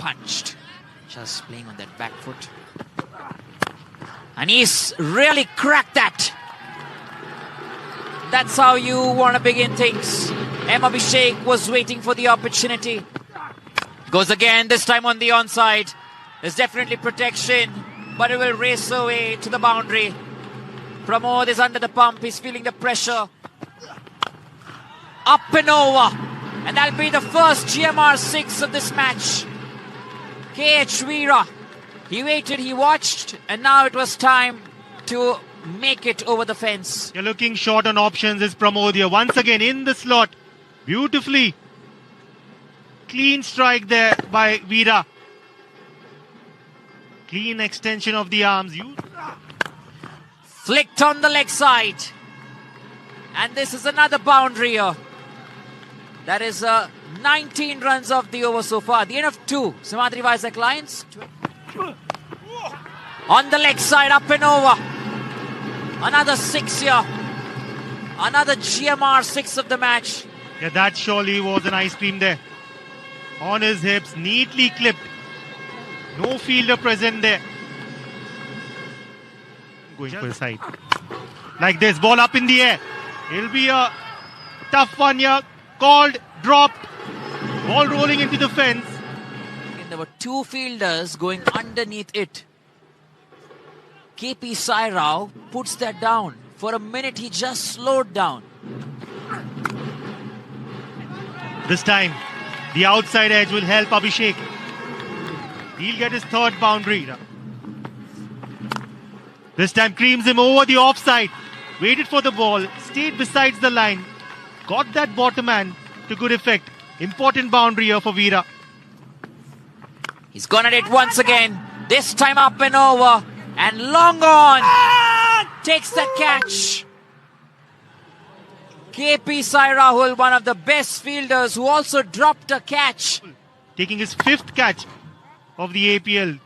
punched. Just playing on that back foot. And he's really cracked that. That's how you want to begin things. M. Abhishek was waiting for the opportunity. Goes again, this time on the onside. There's definitely protection, but it will race away to the boundary. Pramod is under the pump, he's feeling the pressure. Up and over. And that'll be the first GMR 6 of this match. KH Veera. He waited, he watched, and now it was time to make it over the fence. You're looking short on options is Pramod here. Once again in the slot. Beautifully. Clean strike there by Veera. Clean extension of the arms. Flicked on the leg side. And this is another boundary here. That is 19 runs of the over so far. The end of 2. Simhadri Vizag Lions. On the leg side, up and over. Another 6 here. Another GMR 6 of the match. Yeah, that surely was an ice cream there. On his hips, neatly clipped. No fielder present there. Going for the side. Like this, ball up in the air. It'll be a tough one here. Called, dropped. Ball rolling into the fence. And there were 2 fielders going underneath it. KP Sai Rao puts that down. For a minute, he just slowed down. This time, the outside edge will help Abhishek. He'll get his 3rd boundary. This time creams him over the offside. Waited for the ball, stayed besides the line. Got that bottom hand to good effect. Important boundary here for Veera. He's gone at it once again. This time up and over. And long on. Takes that catch. KP Sai Rahul, one of the best fielders who also dropped a catch. Taking his 5th catch of the APL.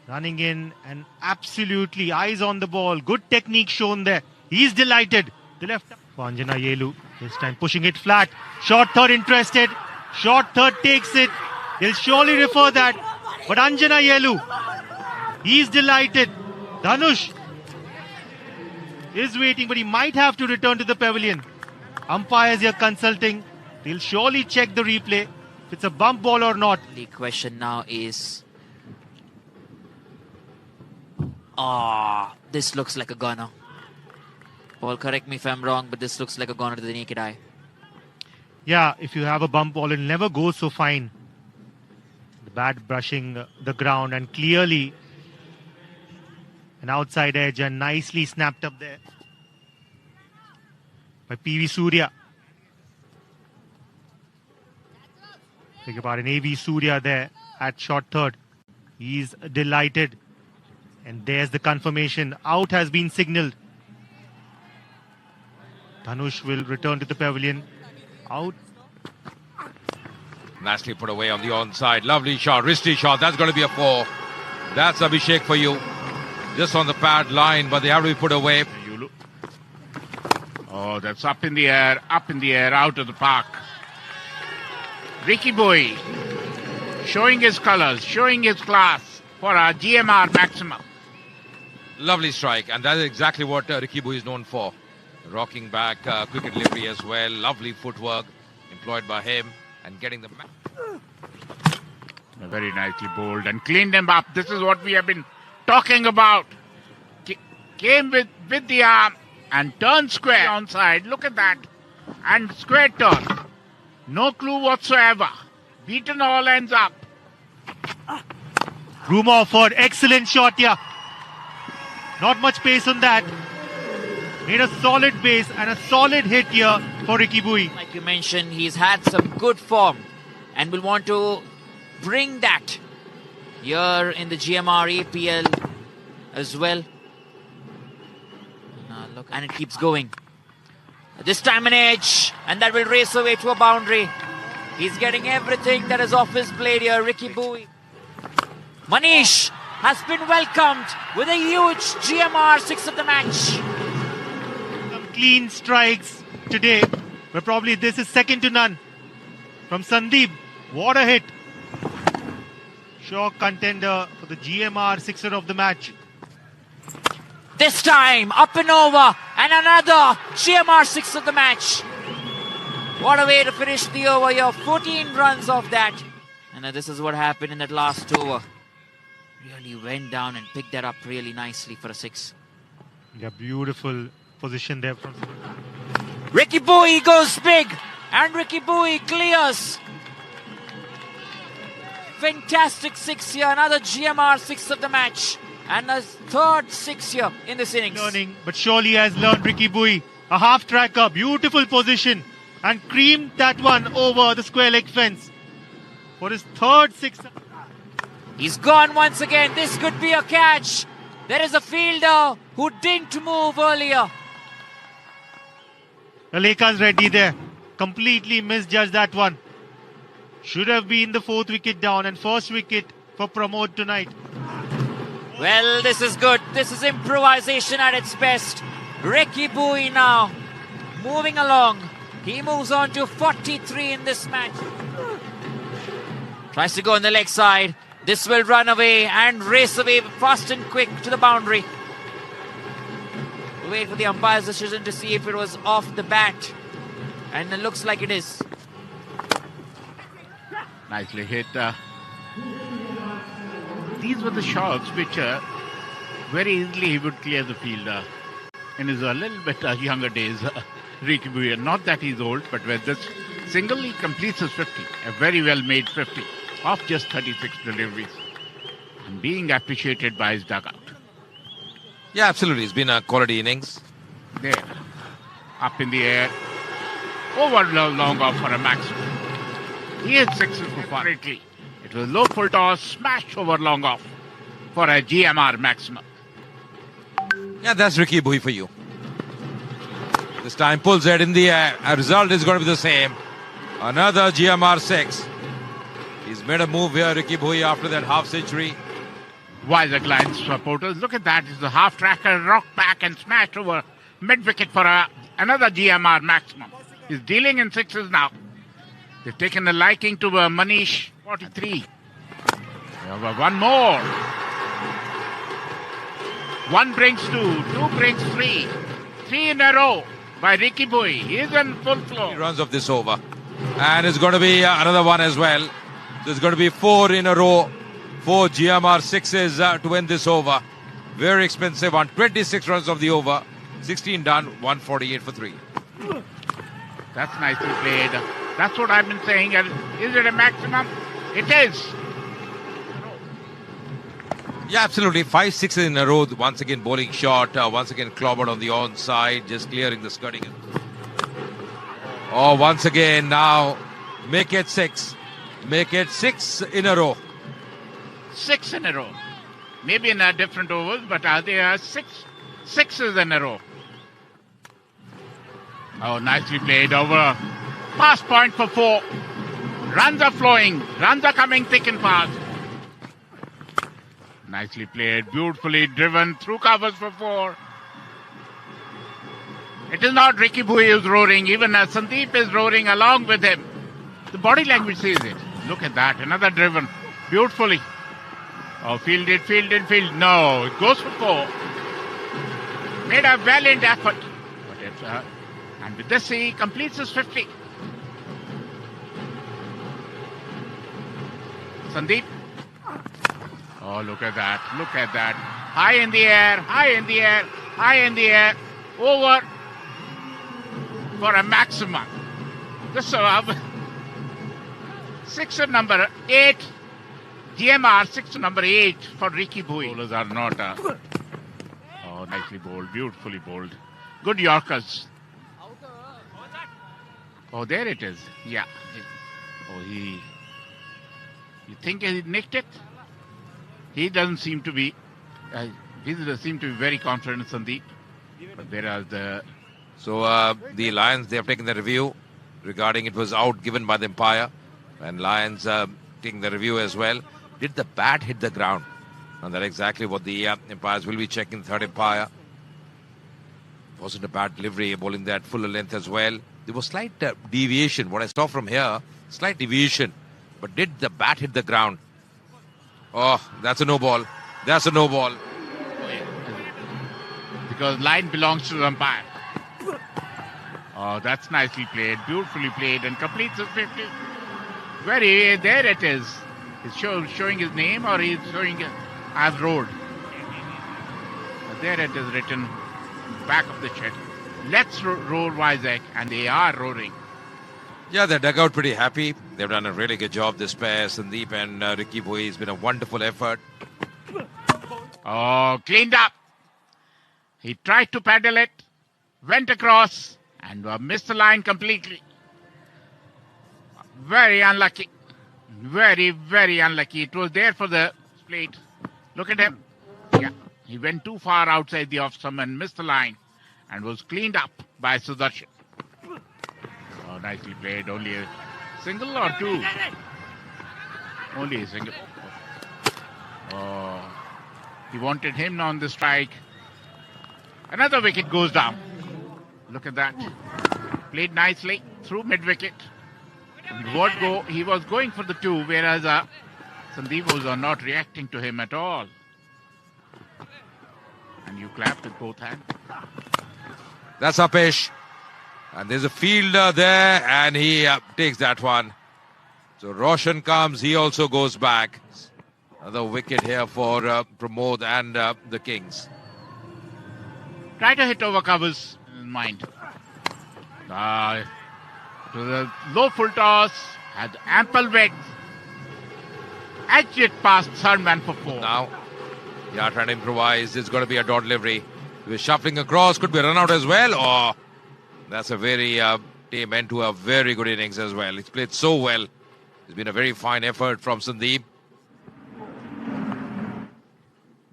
Running in and absolutely eyes on the ball. Good technique shown there. He's delighted. The left for Anjana Yelu. This time pushing it flat. Short third interested. Short third takes it. They'll surely refer that. But Anjana Yelu, he's delighted. Dhanush is waiting, but he might have to return to the pavilion. Umpires here consulting. They'll surely check the replay if it's a bump ball or not. The question now is, this looks like a gunner. Paul, correct me if I'm wrong, but this looks like a gunner to the naked eye. Yeah, if you have a bump ball, it'll never go so fine. The bat brushing the ground and clearly an outside edge and nicely snapped up there by PV Surya. Think about an AV Surya there at short third. He's delighted. And there's the confirmation. Out has been signalled. Dhanush will return to the pavilion. Out. Nicely put away on the onside. Lovely shot, wristy shot. That's going to be a 4. That's Abhishek for you. Just on the pad line, but they have to be put away. Oh, that's up in the air, out of the park. Ricky Boy showing his colours, showing his class for our GMR maximum. Lovely strike, and that is exactly what Ricky Boy is known for. Rocking back, quick delivery as well. Lovely footwork employed by him and getting the very nicely bowled and cleaned him up. This is what we have been talking about. Came with the arm and turned square onside. Look at that. And square turn. No clue whatsoever. Beaten all ends up. Room offered. Excellent shot here. Not much pace on that. Made a solid base and a solid hit here for Ricky Boy. Like you mentioned, he's had some good form and will want to bring that here in the GMR APL as well. Look, and it keeps going. This time an edge, and that will race away to a boundary. He's getting everything that is off his blade here, Ricky Boy. Manish has been welcomed with a huge GMR 6 of the match. Some clean strikes today, but probably this is second to none. From Sandeep, what a hit. Sure contender for the GMR sixer of the match. This time, up and over, and another GMR 6 of the match. What a way to finish the over here. 14 runs off that. And this is what happened in that last over. Really went down and picked that up really nicely for a 6. Yeah, beautiful position there from Ricky Bowie goes big, and Ricky Bowie clears. Fantastic 6 here, another GMR 6 of the match. And a third 6 here in this innings. learning, but surely has learned Ricky Bowie. A half tracker, beautiful position, and creamed that one over the square leg fence for his third 6. He's gone once again. This could be a catch. There is a fielder who didn't move earlier. Aleka's ready there. Completely misjudged that one. Should have been the 4th wicket down and first wicket for Pramod tonight. Well, this is good. This is improvisation at its best. Ricky Bowie now moving along. He moves on to 43 in this match. Tries to go on the leg side. This will run away and race away fast and quick to the boundary. Wait for the umpire's decision to see if it was off the bat. And it looks like it is. Nicely hit. These were the shots which very easily he would clear the field in his a little bit younger days. Ricky Bowie, not that he's old, but with this single he completes his 50, a very well made 50 of just 36 deliveries, and being appreciated by his dugout. Yeah, absolutely. It's been a quality innings. There, up in the air, over long off for a maximum. He hit 6 for fun. It was low full toss, smash over long off for a GMR maximum. Yeah, that's Ricky Bowie for you. This time pulls it in the air. A result is going to be the same. Another GMR 6. He's made a move here, Ricky Bowie, after that half century. Wiser Lions supporters, look at that. It's the half tracker, rocked back and smashed over mid wicket for another GMR maximum. He's dealing in 6s now. They've taken a liking to Manish, 43. One more. 1 brings 2, 2 brings 3. 3 in a row by Ricky Bowie. He's in full flow. He runs off this over. And it's going to be another one as well. There's going to be 4 in a row. 4 GMR 6s to win this over. Very expensive one. 26 runs of the over. 16 done. 148 for 3. That's nicely played. That's what I've been saying. And is it a maximum? It is. Yeah, absolutely. 5 6s in a row. Once again, bowling shot. Once again, clobbered on the onside. Just clearing the skirting. Oh, once again now. Make it 6. Make it 6 in a row. 6 in a row. Maybe in different overs, but they are 6s in a row. Oh, nicely played over. Pass point for 4. Runs are flowing. Runs are coming thick and fast. Nicely played. Beautifully driven through covers for 4. It is not Ricky Bowie who's roaring. Even Sandeep is roaring along with him. The body language says it. Look at that. Another driven. Beautifully. Oh, fielded. No, it goes for 4. Made a valiant effort. But it's, and with this, he completes his 50. Sandeep. Oh, look at that. Look at that. High in the air. High in the air. High in the air. Over for a maximum. This 6 number 8. GMR 6 number 8 for Ricky Bowie. Bowlers are not. Oh, nicely bowled. Beautifully bowled. Good Yorkers. Oh, there it is. Yeah. Oh, he. You think he nicked it? He doesn't seem to be. He seem to be very confident, Sandeep. But there are the. So the Lions, they have taken the review regarding it was out given by the umpire. And Lions taking the review as well. Did the bat hit the ground? And that's exactly what the umpires will be checking. Third umpire. Wasn't a bad delivery, bowling that fuller length as well. There was slight deviation. What I saw from here, slight deviation. But did the bat hit the ground? Oh, that's a no ball. That's a no ball. Because line belongs to the umpire. Oh, that's nicely played, beautifully played, and completes the 50. There it is. He's showing his name, or he's showing I've roared. There it is written back of the shed. Let's roar Vizag, and they are roaring. Yeah, their dugout pretty happy. They've done a really good job, this pair, Sandeep and Ricky Bowie. It's been a wonderful effort. Oh, cleaned up. He tried to paddle it, went across, and missed the line completely. Very unlucky. Very, very unlucky. It was there for the plate. Look at him. Yeah, he went too far outside the off-stump and missed the line, and was cleaned up by Sudarshan. Oh, nicely played. Only a single or two? Only a single. Oh, he wanted him on the strike. Another wicket goes down. Look at that. Played nicely through mid-wicket. He was going for the two, whereas Sandeep was not reacting to him at all. And you clap with both hands. That's Apesh. And there's a fielder there, and he takes that one. So Roshan comes, he also goes back. Another wicket here for Pramod and the Kings. Try to hit over covers in mind. To the low full toss, had ample width. Edged it past third man for 4. Now, yeah, trying to improvise. It's going to be a dot delivery. He was shuffling across, could be run out as well. Oh, that's a very tame end to a very good innings as well. He's played so well. It's been a very fine effort from Sandeep.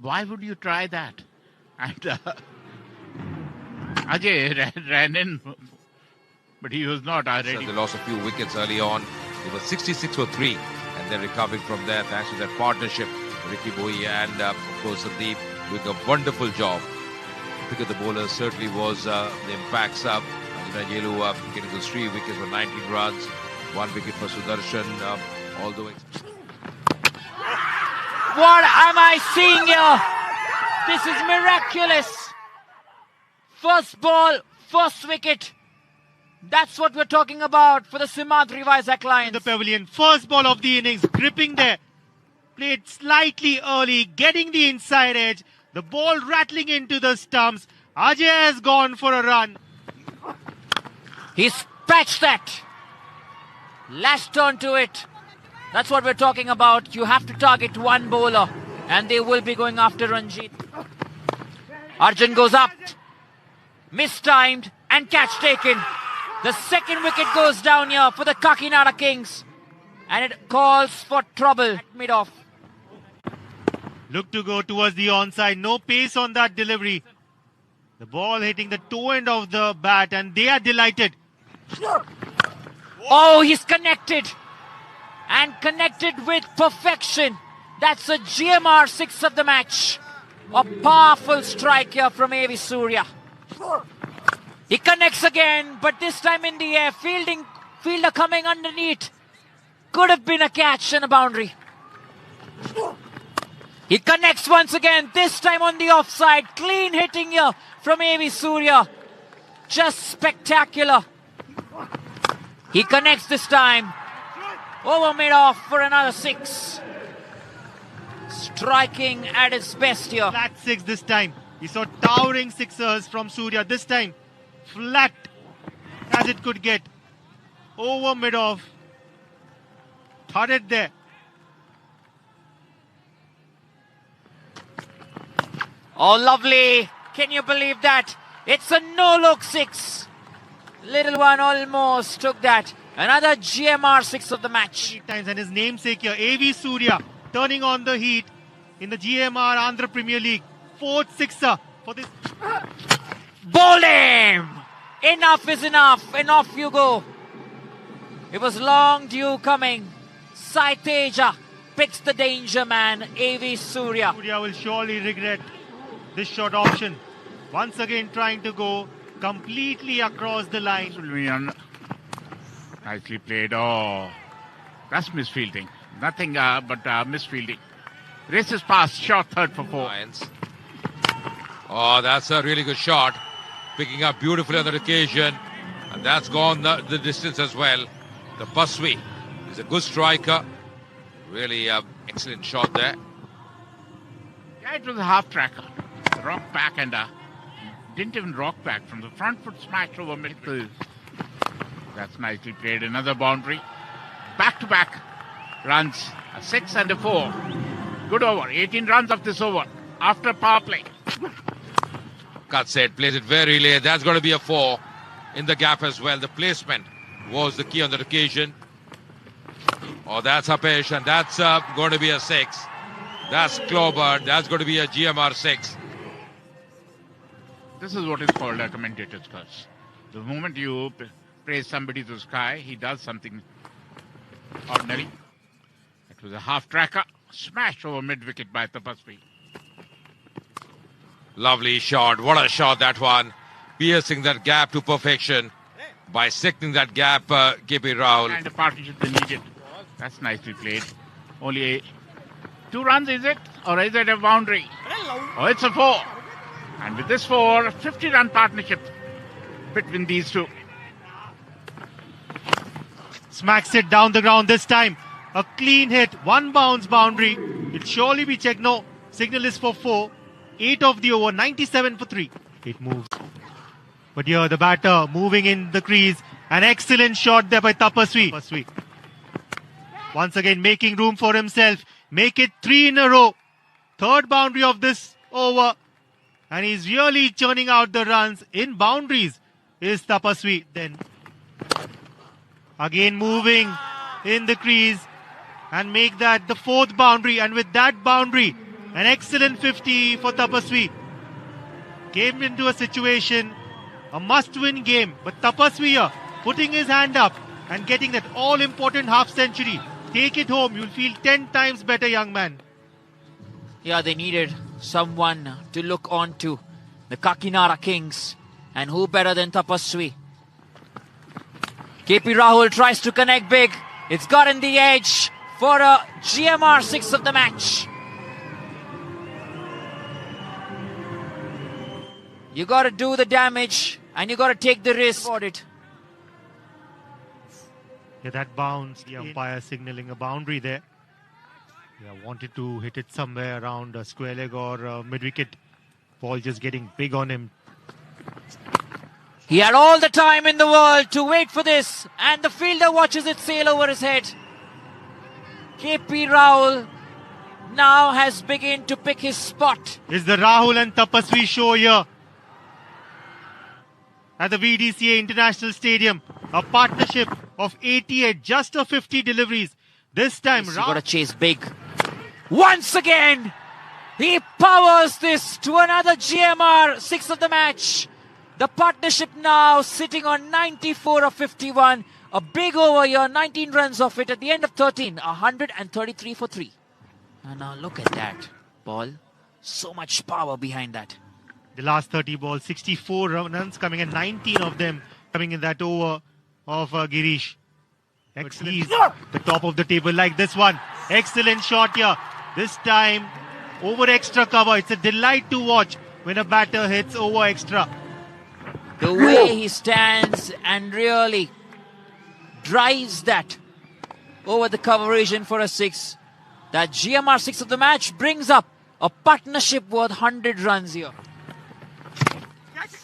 Why would you try that? And Ajay ran in, but he was not So ready. they lost a few wickets early on. It was 66 for 3, and they're recovering from there thanks to that partnership. Ricky Bowie and, of course, Sandeep doing a wonderful job. Pick of the bowlers certainly was the impacts up. Anjana Yelu getting those 3 wickets for 19 runs. 1 wicket for Sudarshan, all the way. What am I seeing here? This is miraculous. First ball, first wicket. That's what we're talking about for the Simhadri Vizag Lions. The pavilion, first ball of the innings, gripping there. Played slightly early, getting the inside edge. The ball rattling into the stumps. Ajay has gone for a run. He patched that. Lashed onto it. That's what we're talking about. You have to target one bowler, and they will be going after Ranjit. Arjun goes up. Mistimed and catch taken. The second wicket goes down here for the Kakinada Kings. And it calls for trouble mid-off. Look to go towards the onside. No pace on that delivery. The ball hitting the toe end of the bat, and they are delighted. Oh, he's connected. And connected with perfection. That's a GMR 6 of the match. A powerful strike here from A.V. Surya. He connects again, but this time in the air. Fielder coming underneath. Could have been a catch and a boundary. He connects once again, this time on the offside. Clean hitting here from A.V. Surya. Just spectacular. He connects this time. Over mid-off for another 6. Striking at its best here. Flat 6 this time. He saw towering sixers from Surya. This time, flat as it could get. Over mid-off. Thudded there. Oh, lovely. Can you believe that? It's a no-look 6. Little one almost took that. Another GMR 6 of the match. Times, and his namesake here, A.V. Surya, turning on the heat in the GMR Andhra Premier League. 4th sixer for this. Bowled him! Enough is enough, and off you go. It was long due coming. Sai Teja picks the danger man, A.V. Surya. Surya will surely regret this short option. Once again trying to go completely across the line. Nicely played. Oh, that's misfielding. Nothing but misfielding. Races past, short third for 4. Lions. Oh, that's a really good shot. Picking up beautifully on that occasion. And that's gone the distance as well. The Tapaswi is a good striker. Really excellent shot there. Yeah, it was a half tracker. Rock back and didn't even rock back from the front foot smash over middle. That's nicely played. Another boundary. Back to back runs. A 6 and a 4. Good over. 18 runs of this over after power play. Cuts it, plays it very late. That's going to be a 4 in the gap as well. The placement was the key on that occasion. Oh, that's Hapesh, and that's going to be a 6. That's Clover. That's going to be a GMR 6. This is what is called a commentator's curse. The moment you praise somebody to the sky, he does something ordinary. It was a half tracker. Smashed over mid-wicket by Tapaswi. Lovely shot. What a shot that one. Piercing that gap to perfection by sickening that gap, KP Rahul. And the partnership they needed. That's nicely played. Only 2 runs, is it? Or is it a boundary? Oh, it's a 4. And with this 4, 50-run partnership between these two. Smacks it down the ground this time. A clean hit, 1 bounce boundary. It'll surely be checked. No, signal is for 4. 8 of the over, 97 for 3. It moves. But here the batter moving in the crease. An excellent shot there by Tapaswi. Once again making room for himself. Make it 3 in a row. 3rd boundary of this over. And he's really churning out the runs in boundaries. Is Tapaswi. Then again moving in the crease. And make that the 4th boundary. And with that boundary, an excellent 50 for Tapaswi. Came into a situation, a must-win game. But Tapaswi here, putting his hand up and getting that all-important half-century. Take it home. You'll feel 10 times better, young man. Yeah, they needed someone to look on to. The Kakinada Kings. And who better than Tapaswi? KP Rahul tries to connect big. It's gotten the edge for a GMR 6 of the match. You got to do the damage and you got to take the risk for it. Yeah, that bounce, the umpire signaling a boundary there. Yeah, wanted to hit it somewhere around a square leg or mid-wicket. Ball just getting big on him. He had all the time in the world to wait for this, and the fielder watches it sail over his head. KP Rahul now has begun to pick his spot. It's the Rahul and Tapaswi show here at the VDCA International Stadium. A partnership of 88, just a 50 deliveries. This time, You got to chase big. Once again, he powers this to another GMR 6 of the match. The partnership now sitting on 94 of 51. A big over here, 19 runs off it at the end of 13. 133 for 3. And now look at that ball. So much power behind that. the last 30 balls, 64 runs coming and 19 of them coming in that over of Girish. Excellent. He's the top of the table like this one. Excellent shot here. This time over extra cover. It's a delight to watch when a batter hits over extra. The way he stands and really drives that over the cover region for a 6. That GMR 6 of the match brings up a partnership worth 100 runs here.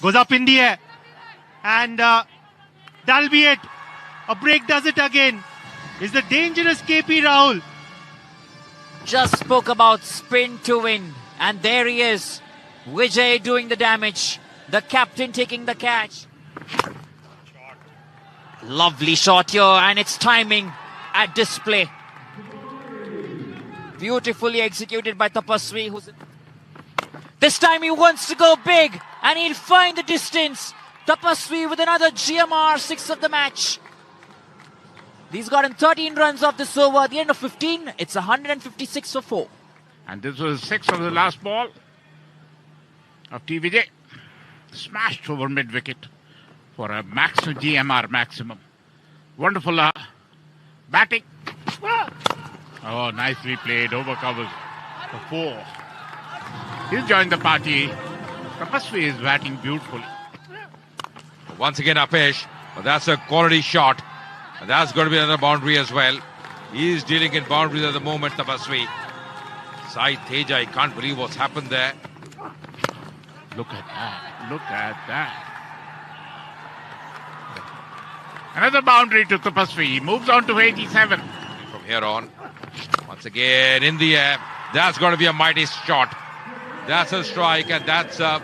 Goes up in the air. And that'll be it. A break does it again. Is the dangerous KP Rahul. Just spoke about spin to win. And there he is. Vijay doing the damage. The captain taking the catch. Lovely shot here, and it's timing at display. Beautifully executed by Tapaswi. This time he wants to go big, and he'll find the distance. Tapaswi with another GMR 6 of the match. He's gotten 13 runs off this over. At the end of 15, it's 156 for 4. And this was 6 of the last ball of TVJ. Smashed over mid-wicket for a maximum GMR maximum. Wonderful batting. Oh, nicely played over covers. for 4. He's joined the party. Tapasvi is batting beautifully. Once again, Apesh. But that's a quality shot. And that's going to be another boundary as well. He is dealing in boundaries at the moment, Tapasvi. Sai Teja, I can't believe what's happened there. Look at that. Look at that. Another boundary to Tapasvi. He moves on to 87. From here on, once again in the air. That's going to be a mighty shot. That's a strike, and that's a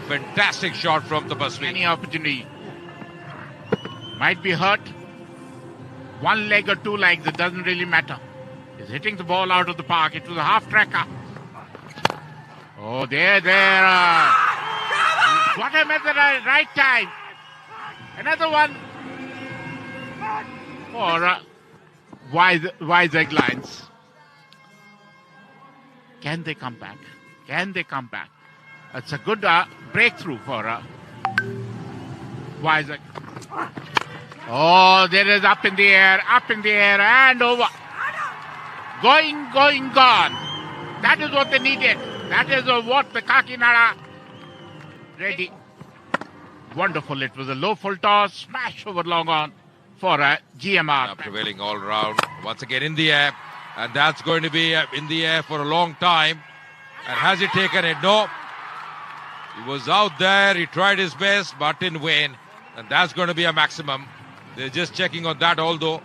fantastic shot from Tapasvi. Any opportunity. Might be hurt. One leg or two legs, it doesn't really matter. He's hitting the ball out of the park. It was a half tracker. Oh, there. What a method at the right time. Another one for Vizag Lions. Can they come back? Can they come back? It's a good breakthrough for Vizag. Oh, there is up in the air, and over. Going, gone. That is what they needed. That is what the Kakinada ready. Wonderful. It was a low full toss, smash over long on for GMR. Prevailing all round. Once again in the air. And that's going to be in the air for a long time. And has he taken it? No. He was out there. He tried his best, but in vain. And that's going to be a maximum. They're just checking on that, although.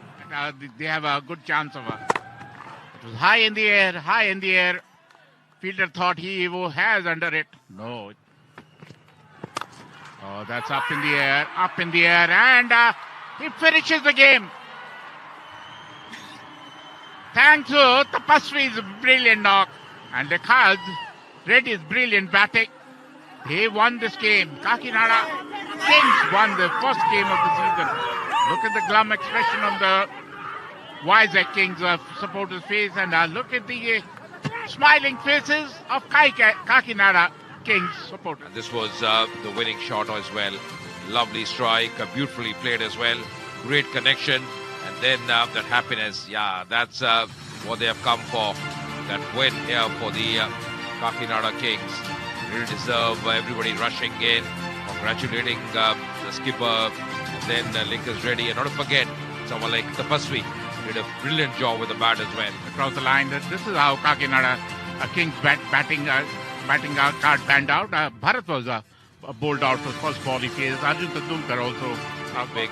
They have a good chance of it was high in the air. Fielder thought he has under it. No. Oh, that's up in the air, and he finishes the game. Thanks to Tapasvi's brilliant knock and the Cards, Reddy's brilliant batting. They won this game. Kakinada Kings won the first game of the season. Look at the glum expression on the Vizag Kings supporters' face, and look at the smiling faces of Kakinada Kings supporters. And this was the winning shot as well. Lovely strike, beautifully played as well. Great connection. And then that happiness, that's what they have come for. That win here for the Kakinada Kings. Really deserve everybody rushing in, congratulating the skipper, and then Linkers Reddy. And not to forget, someone like Tapasvi did a brilliant job with the bat as well. Across the line, this is how Kakinada Kings batting card panned out. Bharat was bowled out for first ball he faced. Arjun Tendulkar also. A big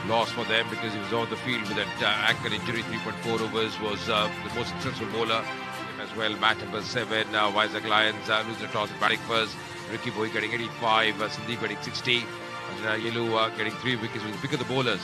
loss for them because he was on the field with that ankle injury. 3.4 overs, was the most successful bowler. Him as well, match number 7. Vizag Lions lose the toss and batting first. Ricky Boy getting 85, Sandeep getting 60. And Yelu getting 3 wickets with the pick of the bowlers.